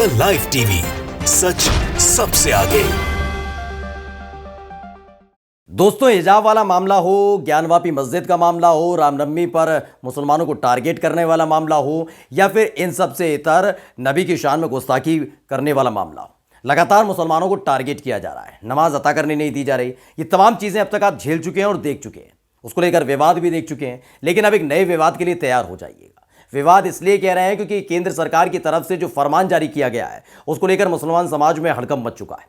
The live TV, सच सबसे आगे। दोस्तों, हिजाब वाला मामला हो, ज्ञानवापी मस्जिद का मामला हो, रामनवमी पर मुसलमानों को टारगेट करने वाला मामला हो, या फिर इन सब से इतर नबी की शान में गुस्ताखी करने वाला मामला हो, लगातार मुसलमानों को टारगेट किया जा रहा है। नमाज अता करने नहीं दी जा रही। ये तमाम चीज़ें अब तक आप झेल चुके हैं और देख चुके हैं। उसको लेकर विवाद भी देख चुके हैं, लेकिन अब एक नए विवाद के लिए तैयार हो जाइएगा। विवाद इसलिए कह रहे हैं क्योंकि केंद्र सरकार की तरफ से जो फरमान जारी किया गया है उसको लेकर मुसलमान समाज में हड़कंप मच चुका है।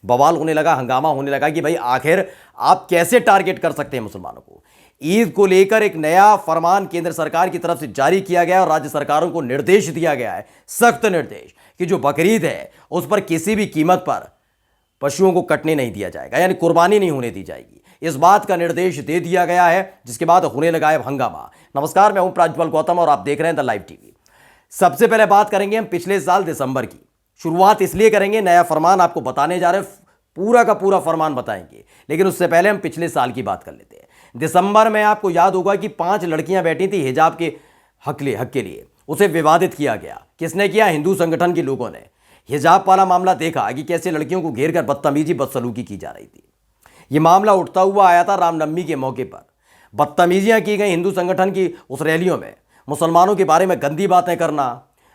बवाल होने लगा, हंगामा होने लगा कि भाई आखिर आप कैसे टारगेट कर सकते हैं मुसलमानों को। ईद को लेकर एक नया फरमान केंद्र सरकार की तरफ से जारी किया गया और राज्य सरकारों को निर्देश दिया गया है, सख्त निर्देश, कि जो बकरीद है उस पर किसी भी कीमत पर पशुओं को कटने नहीं दिया जाएगा, यानी कुर्बानी नहीं होने दी जाएगी। इस बात का निर्देश दे दिया गया है, जिसके बाद होने लगा है हंगामा। नमस्कार, मैं हूं प्राज्वल गौतम और आप देख रहे हैं द लाइव टीवी। सबसे पहले बात करेंगे हम पिछले साल दिसंबर की। शुरुआत इसलिए करेंगे, नया फरमान आपको बताने जा रहे हैं, पूरा का पूरा फरमान बताएंगे, लेकिन उससे पहले हम पिछले साल की बात कर लेते हैं। दिसंबर में आपको याद होगा कि 5 लड़कियां बैठी थी हिजाब के हक के लिए। उसे विवादित किया गया। किसने किया? हिंदू संगठन के लोगों ने। हिजाब वाला मामला देखा कि कैसे लड़कियों को घेर कर बदतमीजी बदसलूकी की जा रही थी। यह मामला उठता हुआ आया था रामनवमी के मौके पर। बदतमीजियां की गई हिंदू संगठन की उस रैलियों में। मुसलमानों के बारे में गंदी बातें करना,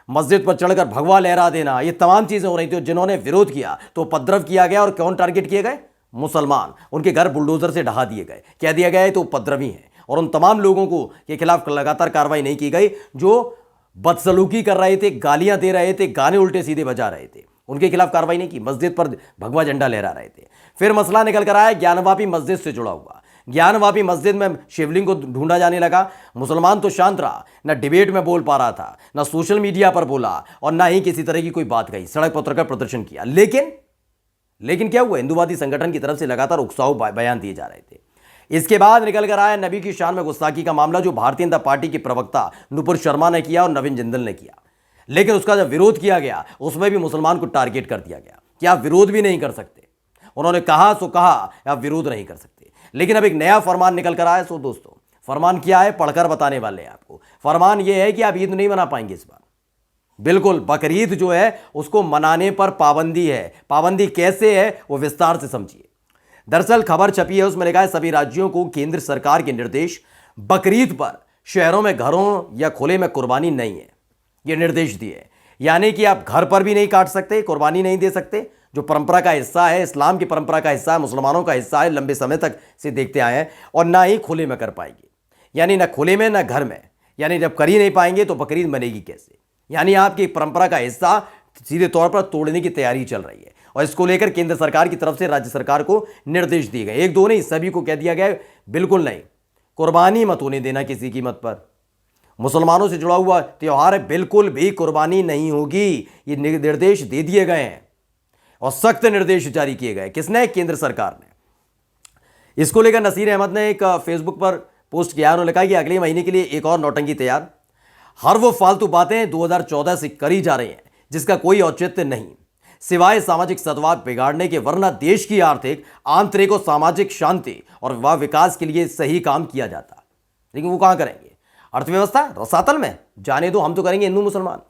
मस्जिद पर चढ़कर भगवा लहरा देना, ये तमाम चीजें हो रही थी। जिन्होंने विरोध किया तो उपद्रव किया गया। और कौन टारगेट किए गए? मुसलमान। उनके घर बुलडोजर से ढहा दिए गए। कह दिया गया है तो उपद्रवी हैं। और उन तमाम लोगों को के खिलाफ लगातार कार्रवाई नहीं की गई जो बदसलूकी कर रहे थे, गालियां दे रहे थे, गाने उल्टे सीधे बजा रहे थे। उनके खिलाफ कार्रवाई नहीं की। मस्जिद पर भगवा झंडा लहरा रहे थे। फिर मसला निकल कर आया ज्ञानवापी मस्जिद से जुड़ा हुआ। ज्ञानवापी मस्जिद में शिवलिंग को ढूंढा जाने लगा। मुसलमान तो शांत रहा, ना डिबेट में बोल पा रहा था, ना सोशल मीडिया पर बोला, और ना ही किसी तरह की कोई बात कही। सड़क पर उतरकर प्रदर्शन किया। लेकिन क्या हुआ? हिंदूवादी संगठन की तरफ से लगातार उकसाऊ बयान दिए जा रहे थे। इसके बाद निकल कर आया नबी की शान में गुस्ताखी का मामला, जो भारतीय जनता पार्टी के प्रवक्ता नुपुर शर्मा ने किया और नवीन जिंदल ने किया। लेकिन उसका जब विरोध किया गया उसमें भी मुसलमान को टारगेट कर दिया गया कि आप विरोध भी नहीं कर सकते। उन्होंने कहा सो कहा, आप विरोध नहीं कर सकते। लेकिन अब एक नया फरमान निकल कर आया। सो दोस्तों, फरमान क्या है पढ़कर बताने वाले हैं आपको। फरमान यह है कि आप ईद नहीं मना पाएंगे इस बार। बिल्कुल, बकरीद जो है उसको मनाने पर पाबंदी है। पाबंदी कैसे है वो विस्तार से समझिए। दरअसल खबर छपी है, उसमें लिखा है सभी राज्यों को केंद्र सरकार के निर्देश, बकरीद पर शहरों में घरों या खुले में कुर्बानी नहीं है। ये निर्देश दिए, यानी कि आप घर पर भी नहीं काट सकते, कुर्बानी नहीं दे सकते, जो परंपरा का हिस्सा है, इस्लाम की परंपरा का हिस्सा है, मुसलमानों का हिस्सा है, लंबे समय तक से देखते आए हैं। और ना ही खुले में कर पाएंगे, यानी ना खुले में ना घर में। यानी जब कर ही नहीं पाएंगे तो बकरीद मनेगी कैसे? यानी आपकी परंपरा का हिस्सा सीधे तौर पर तोड़ने की तैयारी चल रही है। और इसको लेकर केंद्र सरकार की तरफ से राज्य सरकार को निर्देश दिए गए। एक दो नहीं, सभी को कह दिया गया है बिल्कुल नहीं, कुर्बानी मत होने देना किसी कीमत पर। मुसलमानों से जुड़ा हुआ त्यौहार है, बिल्कुल भी कुर्बानी नहीं होगी। ये निर्देश दे दिए गए हैं और सख्त निर्देश जारी किए गए। किसने? केंद्र सरकार ने। इसको लेकर नसीर अहमद ने एक फेसबुक पर पोस्ट किया। उन्होंने कहा कि अगले महीने के लिए एक और नौटंकी तैयार। हर वो फालतू बातें 2014 से करी जा रही हैं जिसका कोई औचित्य नहीं, सिवाय सामाजिक सद्भाव बिगाड़ने के, वरना देश की आर्थिक, आंतरिक और सामाजिक शांति और विकास के लिए सही काम किया जाता। लेकिन वो कहां करेंगे? अर्थव्यवस्था रसातल में जाने दो, हम तो करेंगे हिंदू मुसलमान।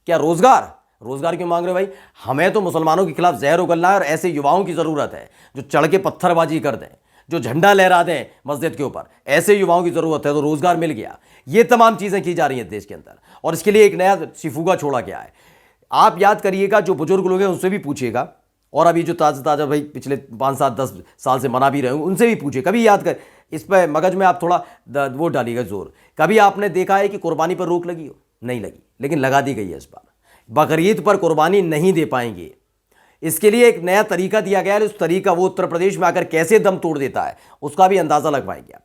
क्या रोजगार क्यों मांग रहे हो भाई? हमें तो मुसलमानों के खिलाफ जहर उगलना है और ऐसे युवाओं की जरूरत है जो चढ़ के पत्थरबाजी कर दें, जो झंडा लहरा दें मस्जिद के ऊपर। ऐसे युवाओं की जरूरत है। तो रोजगार मिल गया। ये तमाम चीजें की जा रही हैं देश के अंदर, और इसके लिए एक नया सिफुगा छोड़ा गया है। आप याद करिएगा, जो बुजुर्ग लोग हैं उनसे भी पूछिएगा, और अभी जो ताजा भाई पिछले 5 7 10 साल से मना भी रहे हैं उनसे भी पूछिए। कभी याद कर, इस पर मगज में आप थोड़ा वो डालिएगा जोर। कभी आपने देखा है कि कुर्बानी पर रोक लगी हो? नहीं लगी, लेकिन लगा दी गई है इस बार। बकरीद पर कुर्बानी नहीं दे पाएंगे। इसके लिए एक नया तरीका दिया गया है। उस तरीका वो उत्तर प्रदेश में आकर कैसे दम तोड़ देता है उसका भी अंदाजा लगवाएंगे आप।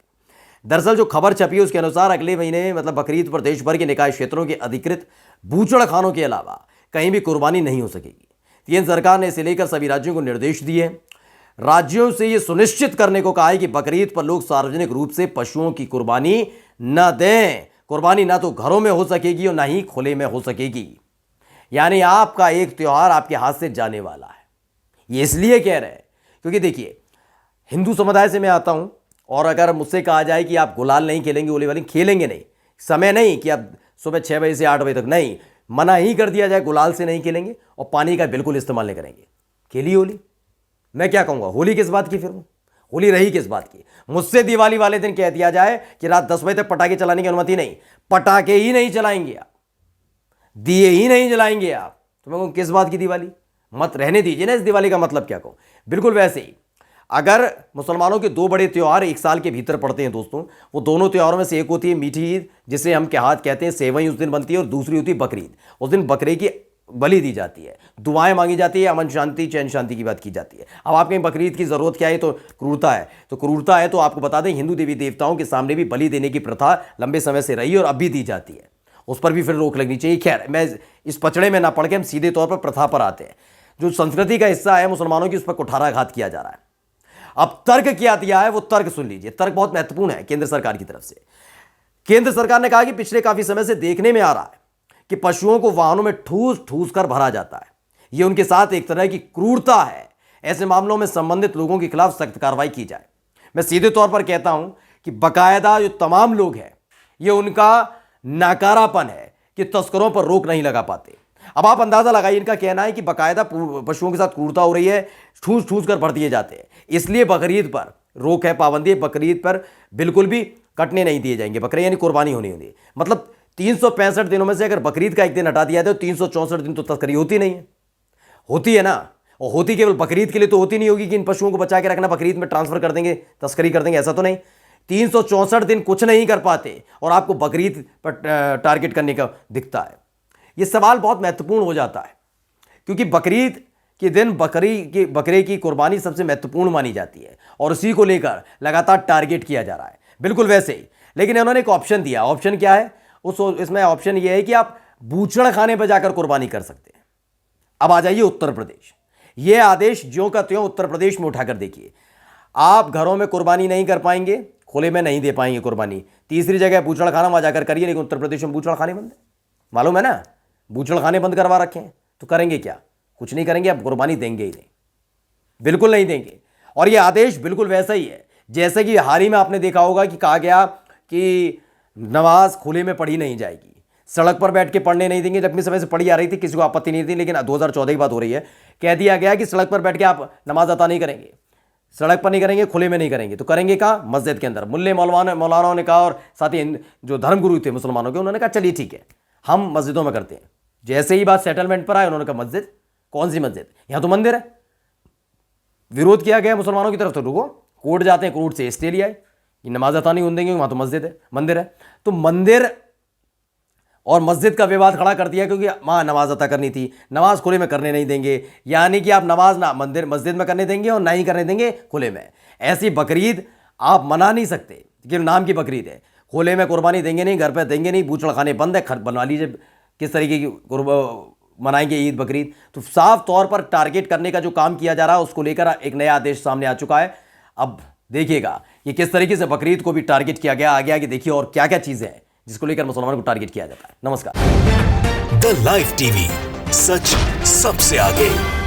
दरअसल जो खबर छपी है उसके अनुसार अगले महीने मतलब बकरीद पर देश भर के निकाय क्षेत्रों के अधिकृत बूचड़ खानों के अलावा कहीं भी कुर्बानी नहीं हो सकेगी। केंद्र सरकार ने इसे लेकर सभी राज्यों को निर्देश दिए। राज्यों से यह सुनिश्चित करने को कहा है कि बकरीद पर लोग सार्वजनिक रूप से पशुओं की कुर्बानी न दें। कुर्बानी ना तो घरों में हो सकेगी और ना ही खुले में हो सकेगी। यानी आपका एक त्यौहार आपके हाथ से जाने वाला है। ये इसलिए कह रहे हैं क्योंकि देखिए, हिंदू समुदाय से मैं आता हूं, और अगर मुझसे कहा जाए कि आप गुलाल नहीं खेलेंगे, होली वाली खेलेंगे नहीं, समय नहीं कि आप सुबह 6 बजे से 8 बजे तक नहीं, मना ही कर दिया जाए गुलाल से नहीं खेलेंगे और पानी का बिल्कुल इस्तेमाल नहीं करेंगे, खेली होली। मैं क्या कहूँगा, होली किस बात की, फिर वो होली रही किस बात की। मुझसे दिवाली वाले दिन कह दिया जाए कि रात 10 बजे तक पटाखे चलाने की अनुमति नहीं, पटाखे ही नहीं चलाएंगे आप, दिए ही नहीं जलाएंगे आप, तो मैं कहूँ किस बात की दिवाली, मत रहने दीजिए ना। इस दिवाली का मतलब क्या कहूँ। बिल्कुल वैसे ही अगर मुसलमानों के दो बड़े त्यौहार एक साल के भीतर पड़ते हैं दोस्तों, वो दोनों त्योहारों में से एक होती है मीठी ईद, जिसे हम क्या हाथ कहते हैं, सेवई उस दिन बनती है, और दूसरी होती है बकरीद। उस दिन बकरे की बलि दी जाती है, दुआएं मांगी जाती है, अमन शांति चैन शांति की बात की जाती है। अब आप कहीं बकरीद की जरूरत क्या है, तो क्रूरता है, तो क्रूरता है तो आपको बता दें हिंदू देवी देवताओं के सामने भी बलि देने की प्रथा लंबे समय से रही और अब भी दी जाती है, उस पर भी फिर रोक लगनी चाहिए। खैर, मैं इस पचड़े में ना पढ़ के हम सीधे तौर पर प्रथा पर आते हैं। जो संस्कृति का हिस्सा है मुसलमानों की, उस पर कुठाराघात किया जा रहा है। अब तर्क क्या दिया है, वो तर्क सुन लीजिए। तर्क बहुत महत्वपूर्ण है केंद्र सरकार की तरफ से। केंद्र सरकार ने कहा कि पिछले काफी समय से देखने में आ रहा है कि पशुओं को वाहनों में ठूस ठूस कर भरा जाता है, यह उनके साथ एक तरह की क्रूरता है। ऐसे मामलों में संबंधित लोगों के खिलाफ सख्त कार्रवाई की जाए। मैं सीधे तौर पर कहता हूं कि बकायदा जो तमाम लोग हैं, यह उनका नाकारापन है कि तस्करों पर रोक नहीं लगा पाते। अब आप अंदाजा लगाइए, इनका कहना है कि बकायदा पशुओं के साथ क्रूरता हो रही है, ठूस ठूस कर भर दिए जाते हैं, इसलिए बकरीद पर रोक है, पाबंदी है। बकरीद पर बिल्कुल भी कटने नहीं दिए जाएंगे बकरे, यानी कुर्बानी होनी होगी। मतलब 365 दिनों में से अगर बकरीद का एक दिन हटा दिया जाए तो 364 दिन तो तस्करी होती नहीं है, होती है ना। और होती केवल बकरीद के लिए तो होती नहीं होगी कि इन पशुओं को बचा के रखना, बकरीद में ट्रांसफर कर देंगे, तस्करी कर देंगे, ऐसा तो नहीं। 364 दिन कुछ नहीं कर पाते और आपको बकरीद पर टारगेट करने का दिखता है। यह सवाल बहुत महत्वपूर्ण हो जाता है, क्योंकि बकरीद के दिन बकरे की कुर्बानी सबसे महत्वपूर्ण मानी जाती है और उसी को लेकर लगातार टारगेट किया जा रहा है। बिल्कुल वैसे ही, लेकिन इन्होंने एक ऑप्शन दिया। ऑप्शन क्या है इसमें ऑप्शन यह है कि आप बूचड़ खाने पर जाकर कुर्बानी कर सकते हैं। अब आ जाइए उत्तर प्रदेश। यह आदेश ज्यों का त्यों उत्तर प्रदेश में उठाकर देखिए। आप घरों में कुर्बानी नहीं कर पाएंगे, खुले में नहीं दे पाएंगे कुर्बानी। तीसरी जगह बूचड़ खाना वहां जाकर करिए, लेकिन उत्तर प्रदेश में बूचड़ खाने बंद है, मालूम है ना। बूचड़ खाने बंद करवा रखे हैं, तो करेंगे क्या, कुछ नहीं करेंगे। आप कुर्बानी देंगे ही नहीं, बिल्कुल नहीं देंगे। और यह आदेश बिल्कुल वैसा ही है जैसे कि हाल ही में आपने देखा होगा कि कहा गया कि नमाज खुले में पढ़ी नहीं जाएगी, सड़क पर बैठ के पढ़ने नहीं देंगे। लंबे समय से पढ़ी आ रही थी, किसी को आपत्ति नहीं थी, लेकिन 2014 की बात हो रही है, कह दिया गया कि सड़क पर बैठ के आप नमाज अता नहीं करेंगे, सड़क पर नहीं करेंगे, खुले में नहीं करेंगे। तो करेंगे कहाँ, मस्जिद के अंदर। मुल्ले मौलानाओं ने कहा, और साथ ही जो धर्मगुरु थे मुसलमानों के, उन्होंने कहा चलिए ठीक है, हम मस्जिदों में करते हैं। जैसे ही बात सेटलमेंट पर आए, उन्होंने कहा मस्जिद, कौन सी मस्जिद, यहां तो मंदिर है। विरोध किया गया मुसलमानों की तरफ, तो रुको, कोर्ट जाते हैं, कोर्ट से स्टे लिया है कि नमाज अता नहीं होने देंगे, वहां तो मस्जिद है, मंदिर है। तो मंदिर और मस्जिद का विवाद खड़ा कर दिया, क्योंकि वहां नमाज अता करनी थी, नमाज खुले में करने नहीं देंगे। यानी कि आप नमाज ना मस्जिद में करने देंगे और ना ही करने देंगे खुले में। ऐसी बकरीद आप मना नहीं सकते, कि नाम की बकरीद है, खुले में कुर्बानी देंगे नहीं, घर पर देंगे नहीं, बूचड़ खाने बंद है, बनवा लीजिए किस तरीके की मनाएंगे ईद बकरीद। तो साफ तौर पर टारगेट करने का जो काम किया जा रहा है, उसको लेकर एक नया आदेश सामने आ चुका है। अब देखिएगा ये किस तरीके से बकरीद को भी टारगेट किया गया, आगे आगे देखिए और क्या क्या चीजें हैं जिसको लेकर मुसलमानों को टारगेट किया जाता है। नमस्कार। द लाइव टीवी, सच सबसे आगे।